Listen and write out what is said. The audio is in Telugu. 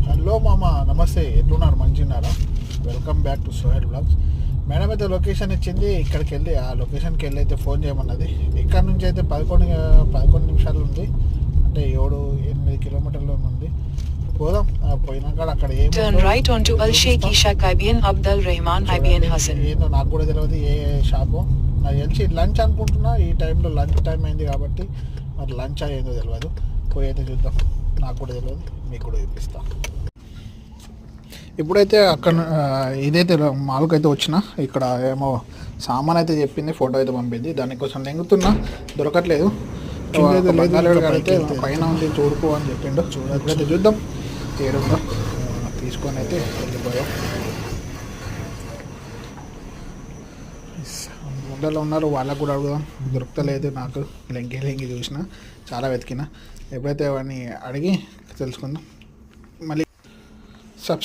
హలో మామ, నమస్తే. ఎట్లున్నారు? మంచిగున్నారా? Welcome back to Sohel blogs. Madam అయితే లొకేషన్ ఇచ్చింది. ఇక్కడికి వెళ్ళి ఆ లొకేషన్కి వెళ్ళి అయితే ఫోన్ చేయమన్నది. ఇక్కడ నుంచి అయితే 11 నిమిషాలు ఉంది, అంటే 7-8 కిలోమీటర్లు ఉంది. పోదాం. పోయినాక అక్కడ Turn right onto Al Sheikh Ishaq IBN Abdul Rahman IBN Hassan. ఏందో నాకు కూడా తెలియదు ఏ షాపు. నాకు తెలిసి లంచ్ అనుకుంటున్నా. ఈ టైంలో లంచ్ టైం అయింది కాబట్టి మరి లంచ్ అయ్యేదో తెలియదు. పోయి అయితే చూద్దాం. నాకు కూడా తెలియదు, మీకు కూడా చూపిస్తా. ఇప్పుడైతే అక్కడ ఇదైతే మాల్కి అయితే వచ్చిన. ఇక్కడ ఏమో సామాన్ అయితే చెప్పింది, ఫోటో అయితే పంపింది. దానికోసం లెంగుతున్నా, దొరకట్లేదు. అయితే పైన ఉంది చూడుకో అని చెప్పిండు. ఇప్పుడైతే చూద్దాం ఏడుందో. తీసుకొని అయితే వెళ్ళిపోయాం. ముందరలో ఉన్నారు, వాళ్ళకు కూడా అడుగుదాం. దొరకలేదు నాకు. లెంగి చూసిన, చాలా వెతికిన. ఎప్పుడైతే వాడిని అడిగి తెలుసుకుందాం. మళ్ళీ